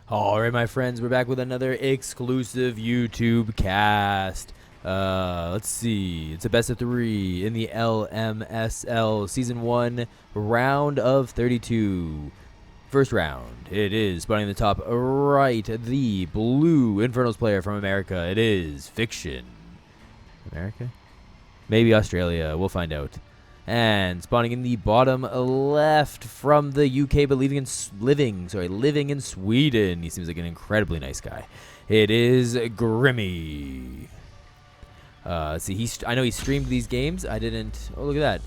All right, my friends, we're back with another exclusive YouTube cast. Let's see. It's a best of 3 in the LMSL Season 1 round of 32. First round, it is spawning in the top right, the blue Infernals player from America. It is Fiction. America? Maybe Australia. We'll find out. And spawning in the bottom left from the UK, but living in Sweden. He seems like an incredibly nice guy. It is Grimmy. See, I know he streamed these games. I didn't. Oh, look at that.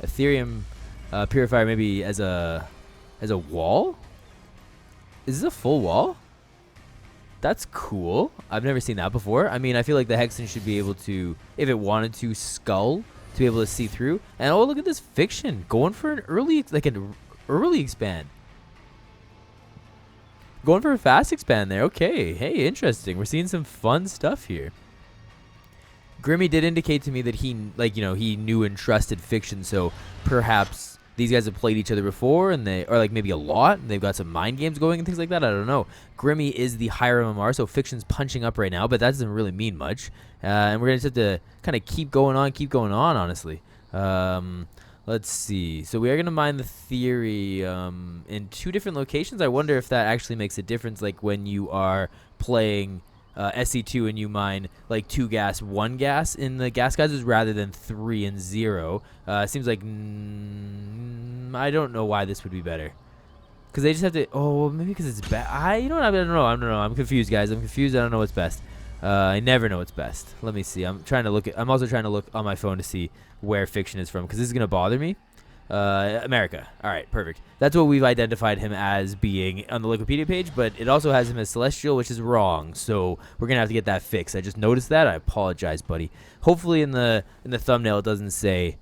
Ethereum purifier, maybe as a wall. Is this a full wall? That's cool. I've never seen that before. I mean, I feel like the Hexen should be able to, if it wanted to, skull to be able to see through. And oh, look at this Fiction going for an early expand. Going for a fast expand there. Okay, hey, interesting. We're seeing some fun stuff here. Grimmy did indicate to me that he knew and trusted Fiction, so perhaps these guys have played each other before, and maybe a lot, and they've got some mind games going and things like that. I don't know. Grimmy is the higher MMR, so Fiction's punching up right now, but that doesn't really mean much. And we're going to have to kind of keep going on, honestly. Let's see. So we are going to mine the theory in 2 different locations. I wonder if that actually makes a difference, like when you are playing SC2 and you mine like 2 gas, 1 gas in the gas guises rather than 3 and 0. Seems like I don't know why this would be better. Because they just have to. Oh, maybe because it's bad. I don't know. I'm confused, guys. I'm confused. I don't know what's best. I never know what's best. Let me see. I'm also trying to look on my phone to see where Fiction is from, because this is gonna bother me. America. All right, perfect. That's what we've identified him as being on the Wikipedia page, but it also has him as Celestial, which is wrong. So we're gonna have to get that fixed. I just noticed that. I apologize, buddy. Hopefully in the thumbnail it doesn't say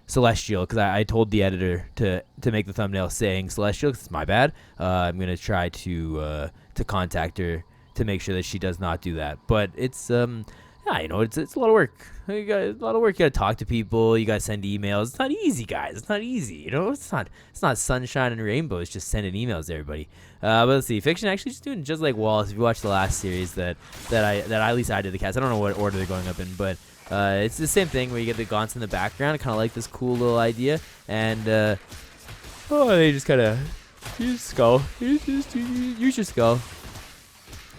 Celestial, because I told the editor to make the thumbnail saying Celestial, because it's my bad. I'm gonna try to contact her to make sure that she does not do that. But it's yeah, it's a lot of work. You got a lot of work. You got to talk to people. You got to send emails. It's not easy, guys. It's not easy. It's not sunshine and rainbows just sending emails to everybody. But let's see. Fiction actually just doing just like Wallace. If you watch the last series that at least I did the cast. I don't know what order they're going up in, but it's the same thing where you get the gaunts in the background. I kind of like this cool little idea. And they just kind of use skull. Use your skull.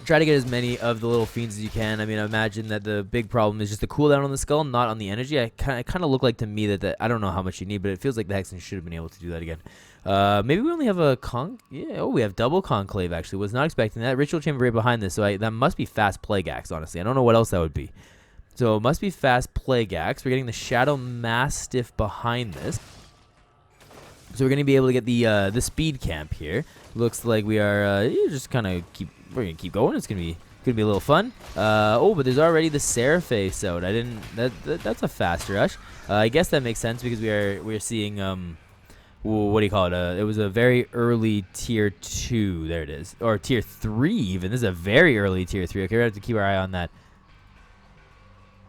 Try to get as many of the little fiends as you can. I mean, I imagine that the big problem is just the cooldown on the skull, not on the energy. It kind of looked like to me that I don't know how much you need, but it feels like the Hexen should have been able to do that again. Maybe we only have a we have double conclave, actually. Was not expecting that. Ritual chamber right behind this, so that must be fast plague axe, honestly. I don't know what else that would be. So it must be fast plague axe. We're getting the Shadow Mastiff behind this. So we're going to be able to get the speed camp here. Looks like we are just kind of we're gonna keep going. It's gonna be a little fun. But there's already the Seraphis out. That's a fast rush. I guess that makes sense because we're seeing what do you call it? It was a very early tier 2. There it is, or tier 3 even. This is a very early tier 3. Okay, we have to keep our eye on that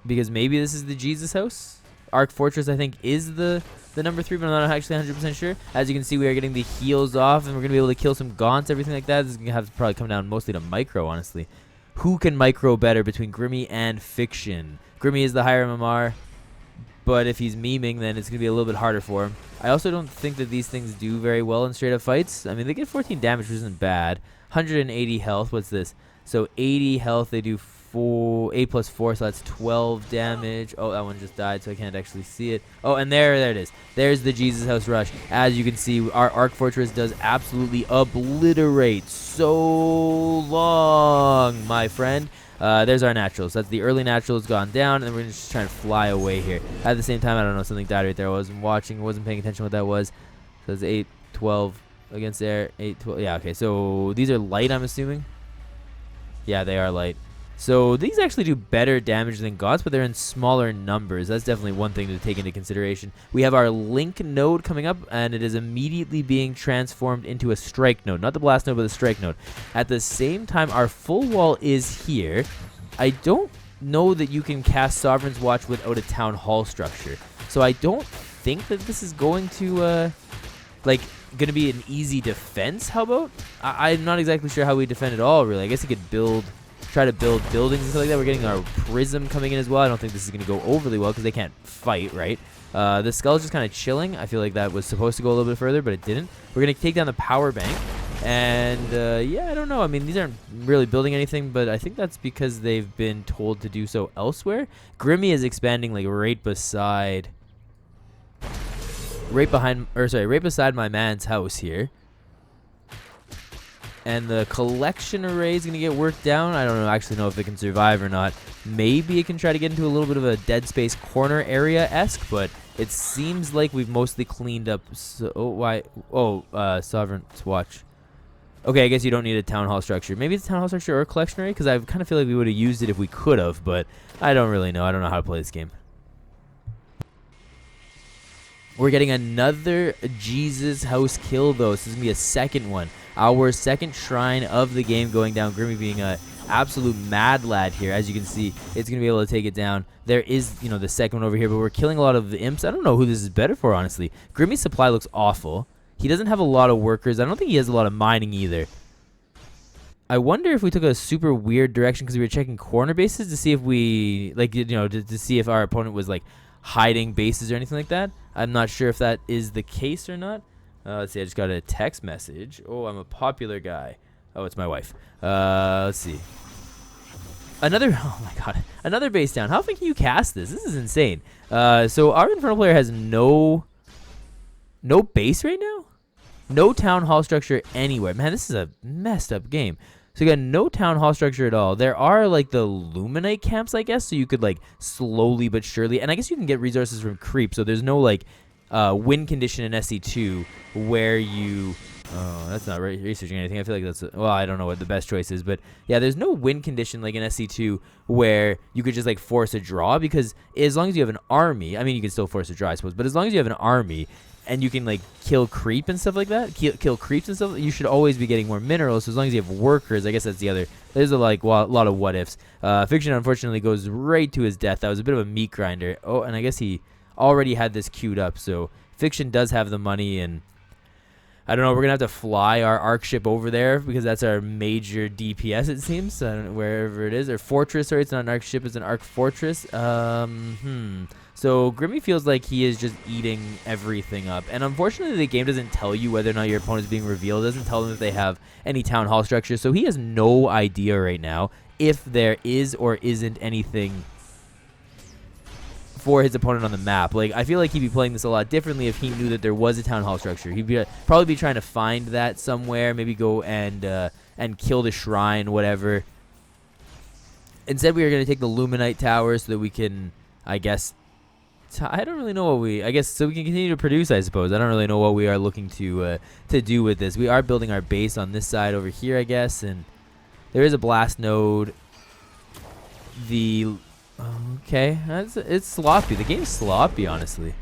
because maybe this is the Jesus House. Arc Fortress, I think, is the number 3, but I'm not actually 100% sure. As you can see, we are getting the heals off, and we're going to be able to kill some gaunts, everything like that. This is going to have to probably come down mostly to micro, honestly. Who can micro better between Grimmy and Fiction? Grimmy is the higher MMR, but if he's memeing, then it's going to be a little bit harder for him. I also don't think that these things do very well in straight-up fights. I mean, they get 14 damage, which isn't bad. 180 health. What's this? So 80 health, they do 8 plus 4, so that's 12 damage. Oh, that one just died, so I can't actually see it. Oh, and there it is. There's the Jesus House Rush. As you can see, our Arc Fortress does absolutely obliterate. So long, my friend. There's our naturals. That's the early naturals gone down, and we're just trying to fly away here. At the same time, I don't know, something died right there. I wasn't watching, wasn't paying attention what that was. So it's 8, 12 against there. 8, 12. Yeah, okay. So these are light, I'm assuming. Yeah, they are light. So these actually do better damage than gods, but they're in smaller numbers. That's definitely one thing to take into consideration. We have our Link node coming up, and it is immediately being transformed into a Strike node. Not the Blast node, but the Strike node. At the same time, our full wall is here. I don't know that you can cast Sovereign's Watch without a Town Hall structure. So I don't think that this is going to like going to be an easy defense. How about? I'm not exactly sure how we defend at all, really. I guess he could try to build buildings and stuff like that. We're getting our prism coming in as well. I don't think this is going to go overly well because they can't fight, right? The skull is just kind of chilling. I feel like that was supposed to go a little bit further, but it didn't. We're going to take down the power bank. And, yeah, I don't know. I mean, these aren't really building anything, but I think that's because they've been told to do so elsewhere. Grimmy is expanding, like, right beside my man's house here. And the collection array is going to get worked down. I don't actually know if it can survive or not. Maybe it can try to get into a little bit of a dead space corner area-esque, but it seems like we've mostly cleaned up. Sovereign's Watch. Okay, I guess you don't need a town hall structure. Maybe it's a town hall structure or a collection array, because I kind of feel like we would have used it if we could have, but I don't really know. I don't know how to play this game. We're getting another Jesus house kill, though. This is going to be a second one. Our second shrine of the game going down. Grimmy being an absolute mad lad here. As you can see, it's going to be able to take it down. There is, the second one over here, but we're killing a lot of the imps. I don't know who this is better for, honestly. Grimmy's supply looks awful. He doesn't have a lot of workers. I don't think he has a lot of mining either. I wonder if we took a super weird direction because we were checking corner bases to see if we, to see if our opponent was, hiding bases or anything like that. I'm not sure if that is the case or not. Let's see. I just got a text message. Oh, I'm a popular guy. Oh, it's my wife. Let's see. Oh my god. Another base down. How often can you cast this? This is insane. So our Infernal player has no base right now? No town hall structure anywhere. Man, this is a messed up game. So you got no town hall structure at all. There are the Luminite camps, I guess, so you could slowly but surely, and I guess you can get resources from creep. So there's no win condition in SC2 where you. Oh, that's not researching anything. I feel like that's I don't know what the best choice is, but yeah, there's no win condition like in SC2 where you could just force a draw, because as long as you have an army, I mean you can still force a draw, I suppose, but as long as you have an army and you can kill creep and stuff like that, kill creeps and stuff, you should always be getting more minerals. So as long as you have workers, I guess that's the other. There's a lot of what ifs. Fiction unfortunately goes right to his death. That was a bit of a meat grinder. Oh, and I guess he already had this queued up. So Fiction does have the money, and I don't know. We're gonna have to fly our arc ship over there because that's our major DPS. It seems wherever it is, or fortress. Sorry, it's not an arc ship; it's an arc fortress. So Grimmy feels like he is just eating everything up. And unfortunately, the game doesn't tell you whether or not your opponent is being revealed. It doesn't tell them if they have any town hall structure. So he has no idea right now if there is or isn't anything for his opponent on the map. I feel like he'd be playing this a lot differently if he knew that there was a town hall structure. He'd probably be trying to find that somewhere, maybe go and kill the shrine, whatever. Instead, we are going to take the Luminite tower so that we can, I guess, I don't really know what I guess so we can continue to produce, I suppose. I don't really know what we are looking to do with this. We are building our base on this side over here, I guess, and there is a blast node. Okay, it's sloppy. The game's sloppy, honestly,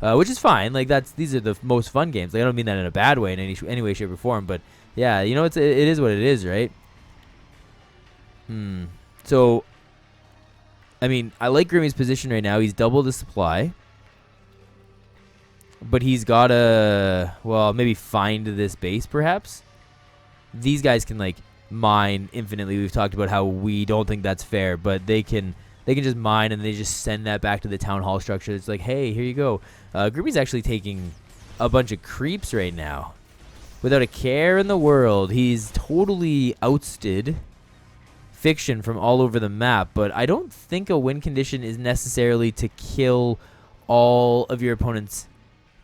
which is fine. These are the most fun games. I don't mean that in a bad way in any way, shape, or form. But yeah, it is what it is, right? So, I mean, I like Grimmy's position right now. He's double the supply, but he's gotta maybe find this base perhaps. These guys can mine infinitely. We've talked about how we don't think that's fair, but they can just mine and they just send that back to the town hall structure. It's hey, here you go. Grimmy's actually taking a bunch of creeps right now without a care in the world. He's totally ousted Fiction from all over the map, but I don't think a win condition is necessarily to kill all of your opponent's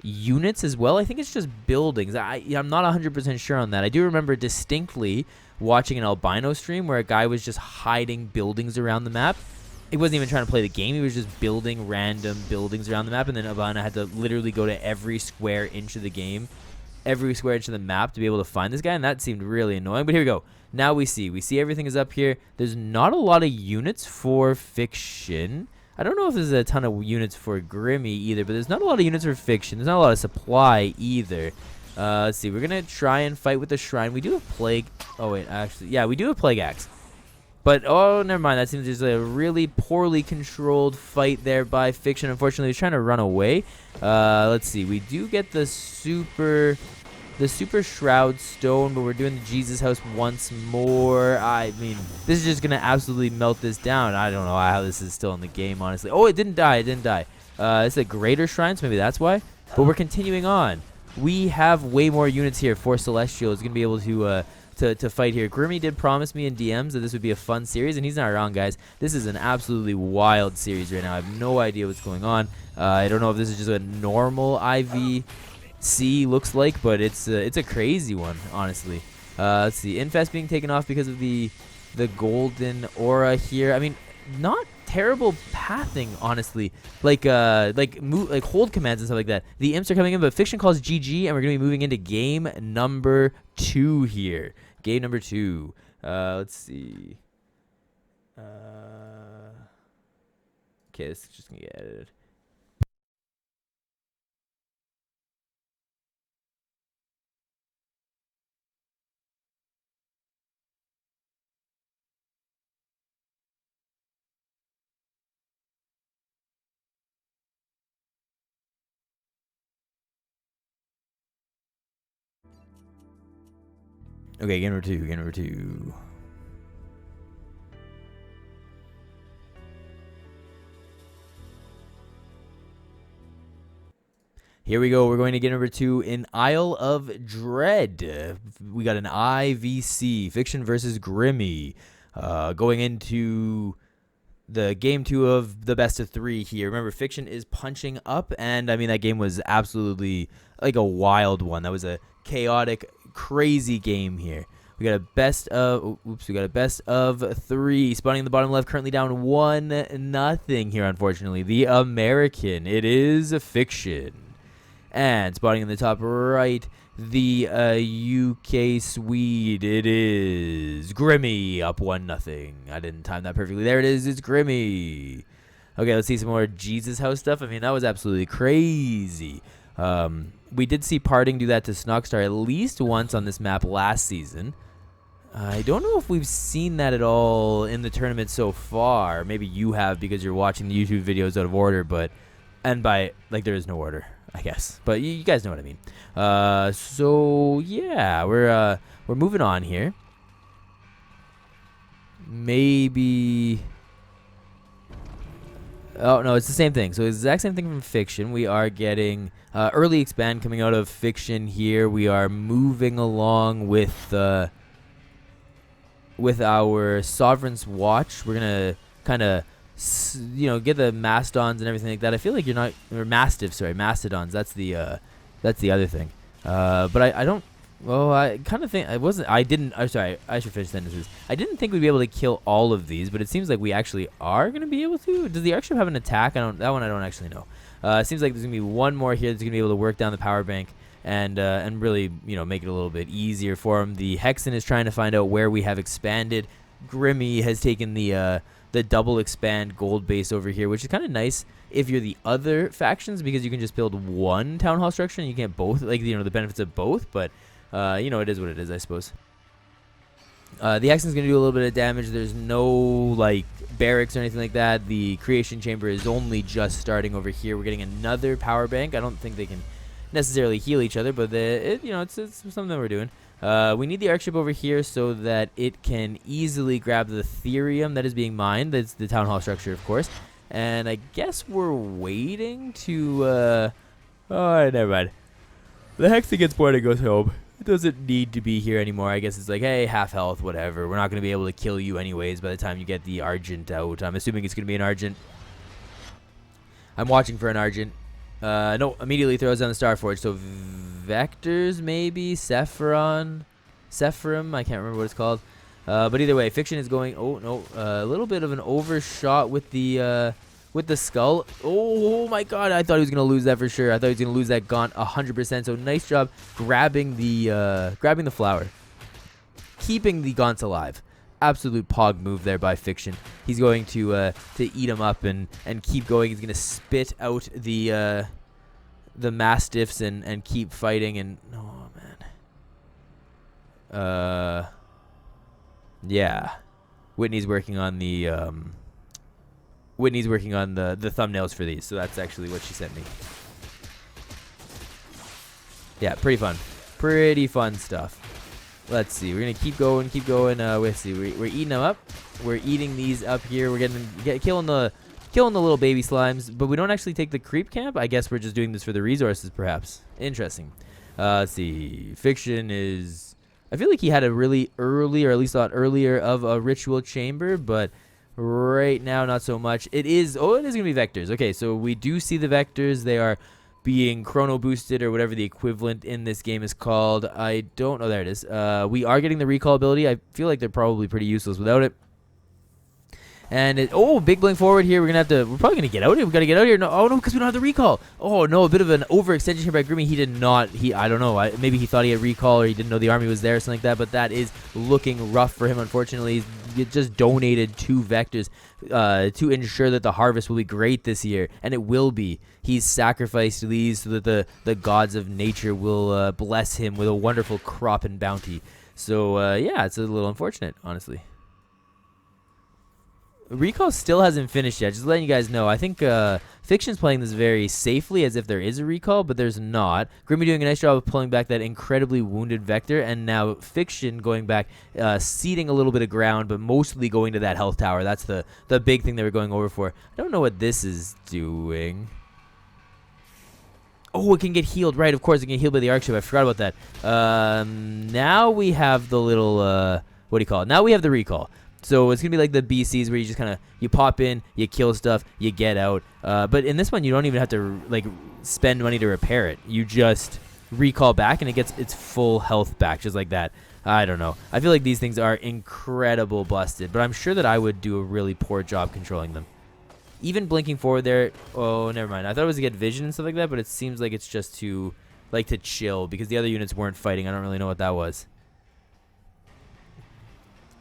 units as well. I think it's just buildings. I'm not 100% sure on that. I do remember distinctly watching an albino stream where a guy was just hiding buildings around the map. He wasn't even trying to play the game. He was just building random buildings around the map, and then albino had to literally go to every square inch of the game, every square inch of the map to be able to find this guy, and that seemed really annoying. But here we go. Now we see everything is up here. There's not a lot of units for Fiction. I don't know if there's a ton of units for Grimmy either, but there's not a lot of units for Fiction. There's not a lot of supply either. Let's see. We're going to try and fight with the Shrine. We do have Plague. Oh, wait. Actually, yeah, we do have Plague Axe. But, oh, never mind. That seems just a really poorly controlled fight there by Fiction. Unfortunately, he's trying to run away. Let's see. We do get the super Shroud Stone, but we're doing the Jesus House once more. I mean, this is just going to absolutely melt this down. I don't know how this is still in the game, honestly. Oh, it didn't die. It didn't die. It's a Greater Shrine, so maybe that's why. But we're continuing on. We have way more units here for Celestial. Is going to be able to fight here. Grimmy did promise me in DMs that this would be a fun series, and he's not wrong, guys. This is an absolutely wild series right now. I have no idea what's going on. I don't know if this is just a normal IVC looks like, but it's a crazy one, honestly. Let's see. Infest being taken off because of the golden aura here. I mean, not terrible pathing, honestly. Like hold commands and stuff like that. The imps are coming in, but Fiction calls GG, and we're gonna be moving into game number 2 here. Game number 2. Let's see. Okay, this is just gonna get edited. Okay, game number 2. Game number 2. Here we go. We're going to game number 2 in Isle of Dread. We got an IVC, Fiction versus Grimmy. Going into the game 2 of the best of 3 here. Remember, Fiction is punching up, and I mean, that game was absolutely like a wild one. That was a chaotic, crazy game here. We got a best of we got a best of 3. Spawning in the bottom left, currently down 1-0 here, unfortunately. The American, it is Fiction. And spotting in the top right, the UK Swede, it is Grimmy, up 1-0. I didn't time that perfectly. There it is, it's Grimmy. Okay, let's see some more Jesus House stuff. I mean, that was absolutely crazy. We did see Parting do that to Snogstar at least once on this map last season. I don't know if we've seen that at all in the tournament so far. Maybe you have because you're watching the YouTube videos out of order, but... And by, like, there is no order, I guess. But you guys know what I mean. So, yeah, we're moving on here. Maybe... Oh, no, it's the same thing. So it's the exact same thing from Fiction. We are getting early expand coming out of Fiction here. We are moving along with our Sovereign's Watch. We're going to kind of, get the Mastodons and everything like that. I feel like you're not, or Mastiffs, sorry, Mastodons. That's the other thing. But I don't, well, I kind of think, I'm sorry, I should finish sentences. I didn't think we'd be able to kill all of these, but it seems like we actually are going to be able to. Does the Archship have an attack? That one I don't actually know. It seems like there's going to be one more here that's going to be able to work down the power bank and really, make it a little bit easier for him. The Hexen is trying to find out where we have expanded. Grimmy has taken the double expand gold base over here, which is kind of nice if you're the other factions because you can just build one town hall structure and you can't both, like, the benefits of both, but it is what it is, I suppose. The Hexen's going to do a little bit of damage. There's no, like, barracks or anything like that. The creation chamber is only just starting over here. We're getting another power bank. I don't think they can necessarily heal each other, but it's something that we're doing. We need the Archship over here so that it can easily grab the Therium that is being mined. That's the town hall structure, of course. And I guess we're waiting to... oh, never mind. The Hexen gets bored and goes home. It doesn't need to be here anymore. I guess it's like, hey, half health, whatever. We're not going to be able to kill you anyways by the time you get the Argent out. I'm assuming it's going to be an Argent. I'm watching for an Argent. No, immediately throws down the Starforge. So Vectors, maybe? Sephirum? I can't remember what it's called. But either way, Fiction is going... Oh, no. A little bit of an overshot with the skull. Oh my god, I thought he was going to lose that for sure. I thought he was going to lose that Gaunt 100%. So nice job grabbing the flower. Keeping the Gaunts alive. Absolute pog move there by Fiction. He's going to eat him up and keep going. He's going to spit out the Mastiffs and keep fighting. And oh man, yeah, Whitney's working on the thumbnails for these, so that's actually what she sent me. Yeah, pretty fun stuff. Let's see. We're gonna keep going. Let's see. We're eating them up. We're eating these up here. We're killing the little baby slimes, but we don't actually take the creep camp. I guess we're just doing this for the resources, perhaps. Interesting. Let's see. Fiction is. I feel like he had a really early, or at least thought earlier, of a ritual chamber, but right now not so much. It is. Oh, it is gonna be vectors. Okay, so we do see the vectors. They are being chrono boosted, or whatever the equivalent in this game is called. I don't know. There it is. We are getting the recall ability. I feel like they're probably pretty useless without it. And big blink forward here. We're probably gonna get out here. We gotta get out here. No, oh no, because we don't have the recall. Oh no, a bit of an overextension here by Grimmy. He did not. I don't know. Maybe he thought he had recall, or he didn't know the army was there, or something like that. But that is looking rough for him. Unfortunately, he just donated 2 vectors to ensure that the harvest will be great this year, and it will be. He's sacrificed these so that the gods of nature will bless him with a wonderful crop and bounty. So yeah, it's a little unfortunate, honestly. Recall still hasn't finished yet. Just letting you guys know. I think Fiction's playing this very safely, as if there is a recall, but there's not. Grimmy doing a nice job of pulling back that incredibly wounded vector, and now Fiction going back, ceding a little bit of ground, but mostly going to that health tower. That's the big thing they were going over for. I don't know what this is doing. Oh, it can get healed. Right, of course, it can get healed by the arc ship. I forgot about that. Now we have the little, what do you call it? Now we have the recall. So it's going to be like the BCs where you just kind of, you pop in, you kill stuff, you get out. But in this one, you don't even have to, like, spend money to repair it. You just recall back, and it gets its full health back, just like that. I don't know. I feel like these things are incredible busted, but I'm sure that I would do a really poor job controlling them. Even blinking forward there, oh, never mind. I thought it was to get vision and stuff like that, but it seems like it's just to, like, to chill, because the other units weren't fighting. I don't really know what that was.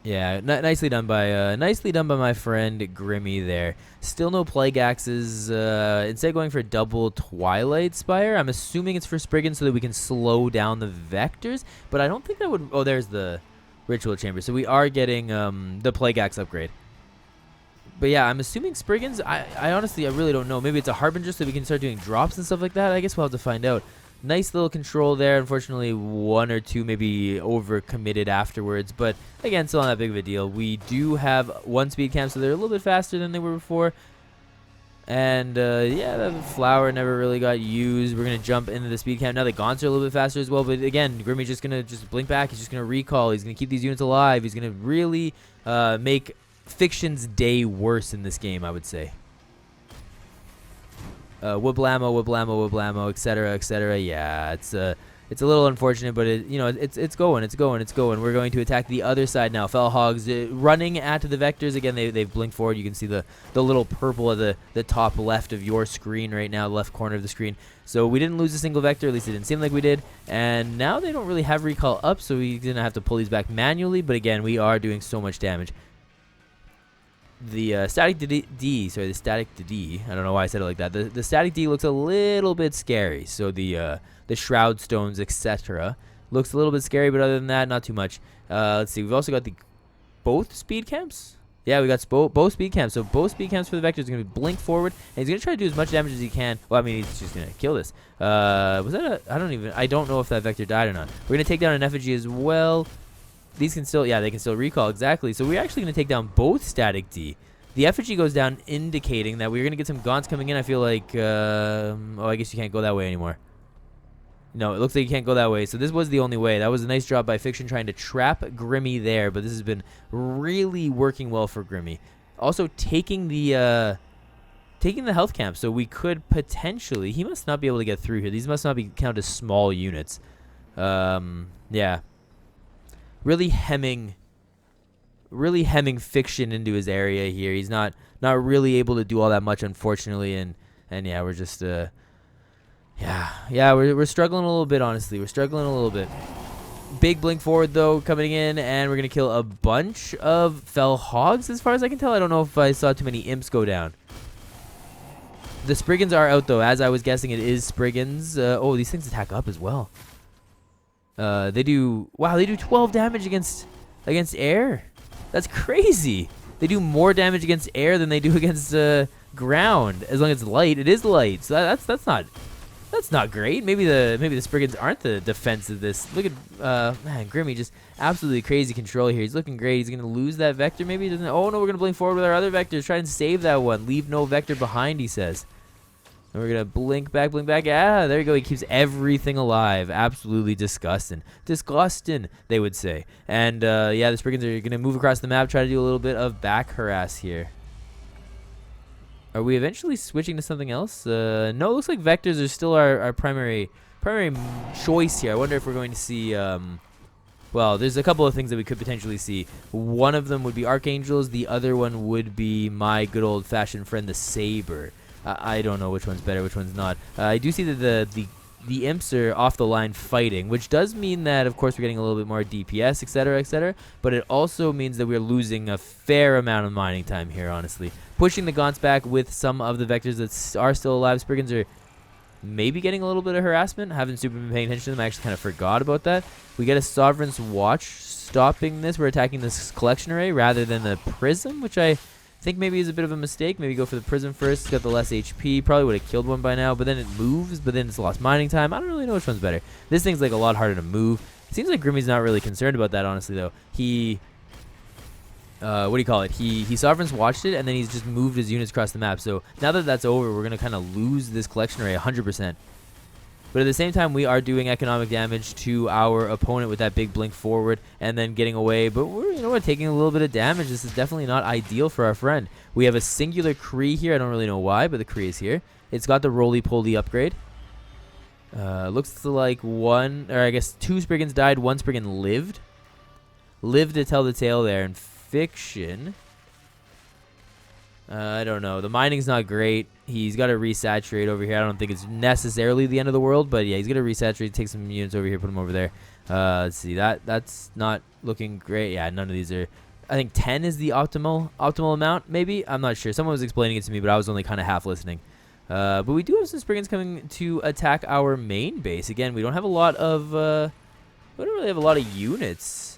Yeah, nicely done by my friend Grimmy there. Still no plague axes. Instead going for double Twilight Spire. I'm assuming it's for Spriggan so that we can slow down the vectors, but I don't think that would. Oh, there's the ritual chamber. So we are getting the plague axe upgrade. But yeah, I'm assuming Spriggans. I honestly, I really don't know. Maybe it's a harbinger so we can start doing drops and stuff like that. I guess we'll have to find out. Nice little control there. Unfortunately, 1 or 2 maybe over-committed afterwards. But, again, still not that big of a deal. We do have 1 speed camp, so they're a little bit faster than they were before. And, yeah, the flower never really got used. We're going to jump into the speed camp. Now the gaunts are a little bit faster as well. But, again, Grimmy's just going to just blink back. He's just going to recall. He's going to keep these units alive. He's going to really make Fiction's day worse in this game, I would say. Wiblammo, etc. Yeah, it's a little unfortunate, but it's going. We're going to attack the other side now. Fell Hogs running at the vectors again. They've blinked forward. You can see the little purple at the top left of your screen right now, left corner of the screen. So we didn't lose a single vector. At least it didn't seem like we did. And now they don't really have recall up, so we're gonna have to pull these back manually. But again, we are doing so much damage. The static D, I don't know why I said it like that. The static D looks a little bit scary. So the shroud stones, etc. looks a little bit scary, but other than that, not too much. Let's see. We've also got both speed camps. Yeah, we got both speed camps. So both speed camps for the vectors are going to be blink forward, and he's going to try to do as much damage as he can. Well, I mean, he's just going to kill this. Was that I don't know if that vector died or not. We're going to take down an effigy as well. These can still, yeah, they can still recall, exactly. So we're actually going to take down both static D. The effigy goes down, indicating that we're going to get some gaunts coming in. I feel like, oh, I guess you can't go that way anymore. No, it looks like you can't go that way. So this was the only way. That was a nice job by Fiction trying to trap Grimmy there, but this has been really working well for Grimmy. Also taking the health camp, so we could potentially, he must not be able to get through here. These must not be counted as small units. Yeah. Really hemming Fiction into his area here. He's not really able to do all that much, unfortunately, and yeah, we're just we're struggling a little bit, honestly. We're struggling a little bit. Big blink forward though coming in, and we're gonna kill a bunch of fell hogs as far as I can tell. I don't know if I saw too many imps go down. The Spriggans are out though, as I was guessing. It is Spriggans. Oh, these things attack up as well. They do 12 damage against air. That's crazy. They do more damage against air than they do against ground. As long as it's light, it is light. So that's not great. Maybe the Spriggans aren't the defense of this. Look at man, Grimmy, just absolutely crazy control here. He's looking great. He's gonna lose that vector. Maybe he doesn't. Oh no, we're gonna blink forward with our other vectors. Try and save that one. Leave no vector behind, he says. And we're gonna blink back, blink back. Ah, there you go. He keeps everything alive. Absolutely disgusting. Disgusting, they would say. And yeah, the Spriggans are gonna move across the map, try to do a little bit of back harass here. Are we eventually switching to something else? No, it looks like vectors are still our primary choice here. I wonder if we're going to see, well, there's a couple of things that we could potentially see. One of them would be Archangels. The other one would be my good old-fashioned friend, the Saber. I don't know which one's better, which one's not. I do see that the imps are off the line fighting, which does mean that, of course, we're getting a little bit more DPS, etc., etc., but it also means that we're losing a fair amount of mining time here, honestly. Pushing the Gaunts back with some of the vectors that are still alive. Spriggans are maybe getting a little bit of harassment. Haven't super been paying attention to them. I actually kind of forgot about that. We get a Sovereign's Watch stopping this. We're attacking this collection array rather than the Prism, which I think maybe is a bit of a mistake. Maybe go for the Prism first. It's got the less HP. Probably would have killed one by now, but then it moves, but then it's lost mining time. I don't really know which one's better. This thing's like a lot harder to move. It seems like Grimmy's not really concerned about that, honestly, though. He what do you call it? He Sovereign's watched it, and then he's just moved his units across the map. So now that that's over, we're going to kind of lose this collection array 100%. But at the same time, we are doing economic damage to our opponent with that big blink forward and then getting away. But we're taking a little bit of damage. This is definitely not ideal for our friend. We have a singular Kree here. I don't really know why, but the Kree is here. It's got the roly-poly upgrade. Looks like two Spriggans died. One Spriggan lived. Lived to tell the tale there. And Fiction, I don't know. The mining's not great. He's got to resaturate over here. I don't think it's necessarily the end of the world, but yeah, he's going to resaturate, take some units over here, put them over there. Let's see. That's not looking great. Yeah, none of these are. I think 10 is the optimal amount, maybe. I'm not sure. Someone was explaining it to me, but I was only kind of half listening. But we do have some Spriggans coming to attack our main base. Again, we don't have a lot of we don't really have a lot of units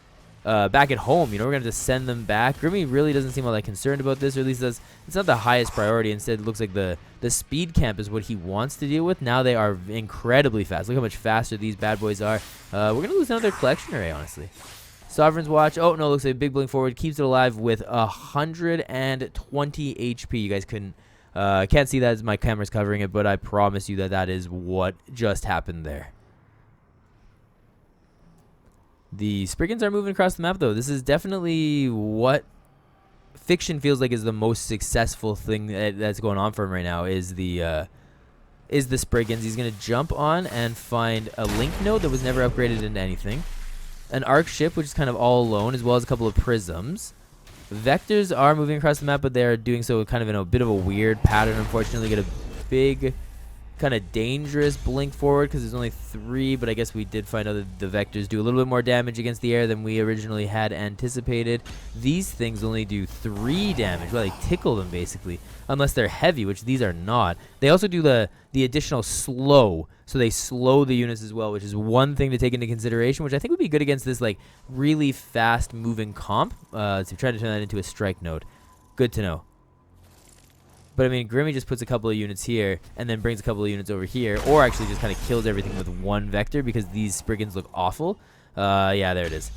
back at home. We're going to just send them back. Grimmy really doesn't seem all that concerned about this, or at least it's not the highest priority. Instead, it looks like the speed camp is what he wants to deal with. Now they are incredibly fast. Look how much faster these bad boys are. We're going to lose another collection array, honestly. Sovereign's Watch. Oh, no, looks like a big blink forward. Keeps it alive with 120 HP. You guys can't see that as my camera's covering it, but I promise you that is what just happened there. The Spriggans are moving across the map, though. This is definitely what Fiction feels like is the most successful thing that's going on for him right now is the Spriggans. He's going to jump on and find a link node that was never upgraded into anything. An arc ship, which is kind of all alone, as well as a couple of prisms. Vectors are moving across the map, but they're doing so kind of in a bit of a weird pattern, unfortunately. Get a big kind of dangerous blink forward because there's only 3, but I guess we did find out that the vectors do a little bit more damage against the air than we originally had anticipated. These things only do 3 damage. Well, they tickle them basically, unless they're heavy, which these are not. They also do the additional slow, so they slow the units as well, which is one thing to take into consideration, which I think would be good against this like really fast moving comp. So try to turn that into a strike node. Good to know. But, I mean, Grimmy just puts a couple of units here and then brings a couple of units over here, or actually just kind of kills everything with one vector because these Spriggans look awful. Yeah, there it is.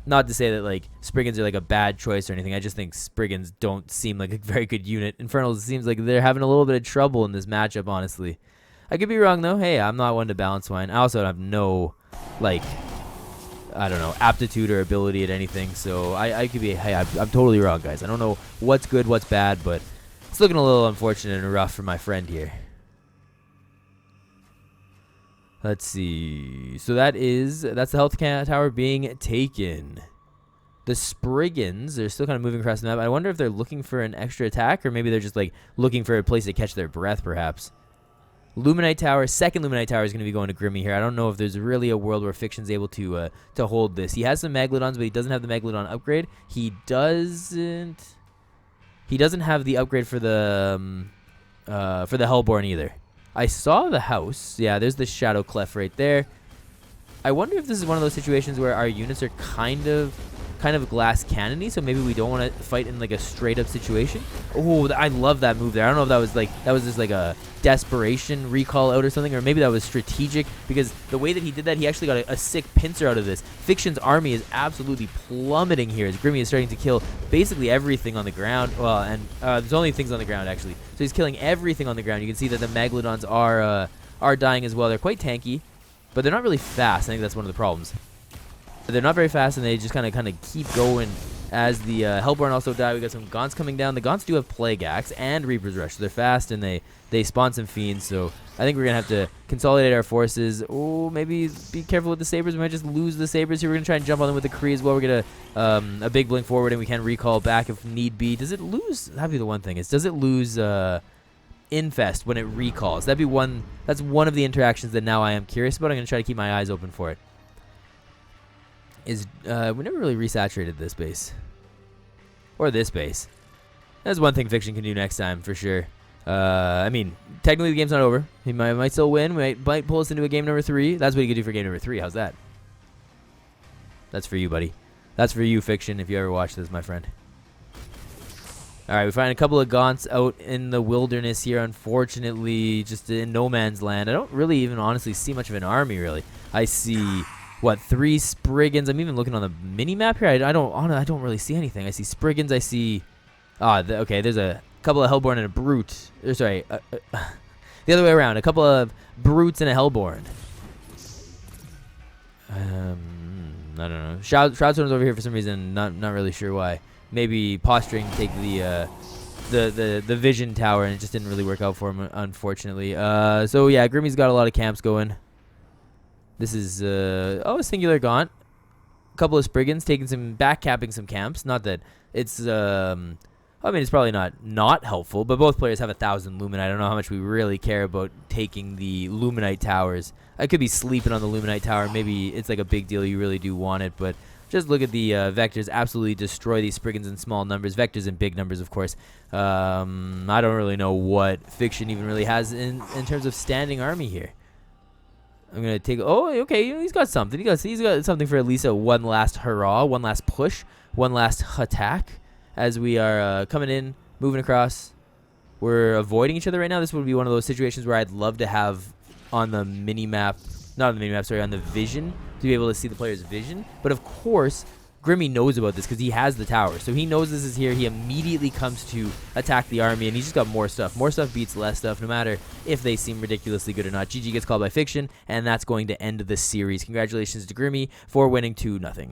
Not to say that, like, Spriggans are, like, a bad choice or anything. I just think Spriggans don't seem like a very good unit. Infernals seems like they're having a little bit of trouble in this matchup, honestly. I could be wrong, though. Hey, I'm not one to balance swine. I also have no, like, I don't know, aptitude or ability at anything. So I could be, hey, I'm totally wrong, guys. I don't know what's good, what's bad, but it's looking a little unfortunate and rough for my friend here. Let's see. So that's the health tower being taken. The Spriggans are still kind of moving across the map. I wonder if they're looking for an extra attack, or maybe they're just like looking for a place to catch their breath, perhaps. Luminite Tower, second Luminite Tower is going to be going to Grimmy here. I don't know if there's really a world where Fiction's able to hold this. He has some Megalodons, but he doesn't have the Megalodon upgrade. He doesn't have the upgrade for the Hellborn either. I saw the house. Yeah, there's the Shadow Clef right there. I wonder if this is one of those situations where our units are kind of kind of glass cannony, so maybe we don't want to fight in like a straight up situation. Oh, I love that move there. I don't know if that was like just like a desperation recall out or something, or maybe that was strategic, because the way that he did that, he actually got a sick pincer out of this. Fiction's army is absolutely plummeting here as Grimmy is starting to kill basically everything on the ground. Well, and there's only things on the ground actually, so he's killing everything on the ground. You can see that the Megalodons are dying as well. They're quite tanky, but they're not really fast. I think that's one of the problems. They're not very fast, and they just kind of keep going as the Hellborn also die. We got some Gaunts coming down. The Gaunts do have Plague Axe and Reaper's Rush, so they're fast, and they spawn some Fiends, so I think we're going to have to consolidate our forces. Oh, maybe be careful with the Sabres. We might just lose the Sabres here. We're going to try and jump on them with the Kree as well. We're going to a big blink forward, and we can recall back if need be. Does it lose? That'd be the one thing. Does it lose Infest when it recalls? That'd be one. That's one of the interactions that now I am curious about. I'm going to try to keep my eyes open for it. We never really resaturated this base. Or this base. That's one thing Fiction can do next time, for sure. I mean, technically the game's not over. He might still win. Might pull us into a game number 3. That's what he could do for game number 3. How's that? That's for you, buddy. That's for you, Fiction, if you ever watch this, my friend. Alright, we find a couple of Gaunts out in the wilderness here, unfortunately, just in no man's land. I don't really even honestly see much of an army, really. I see... what, 3 Spriggans? I'm even looking on the mini map here. I don't really see anything. I see Spriggans. I see. Okay. There's a couple of Hellborn and a Brute. Sorry, the other way around. A couple of Brutes and a Hellborn. I don't know. Shroudstorm's over here for some reason. Not really sure why. Maybe Posturing take the Vision Tower, and it just didn't really work out for him, unfortunately. So yeah, Grimmy's got a lot of camps going. This is, a singular Gaunt. A couple of Spriggans capping some camps. Not that it's, I mean, it's probably not helpful, but both players have 1,000 Luminite. I don't know how much we really care about taking the Luminite towers. I could be sleeping on the Luminite tower. Maybe it's like a big deal. You really do want it, but just look at the Vectors absolutely destroy these Spriggans in small numbers. Vectors in big numbers, of course. I don't really know what Fiction even really has in terms of standing army here. I'm going to take... Oh, okay. He's got something. He's got something for at least a one last hurrah, one last push, one last attack as we are coming in, moving across. We're avoiding each other right now. This would be one of those situations where I'd love to have on the mini-map... Not on the mini-map, sorry, on the vision, to be able to see the player's vision. But, of course, Grimmy knows about this because he has the tower. So he knows this is here. He immediately comes to attack the army, and he's just got more stuff. More stuff beats less stuff, no matter if they seem ridiculously good or not. GG gets called by Fiction, and that's going to end the series. Congratulations to Grimmy for winning 2-0.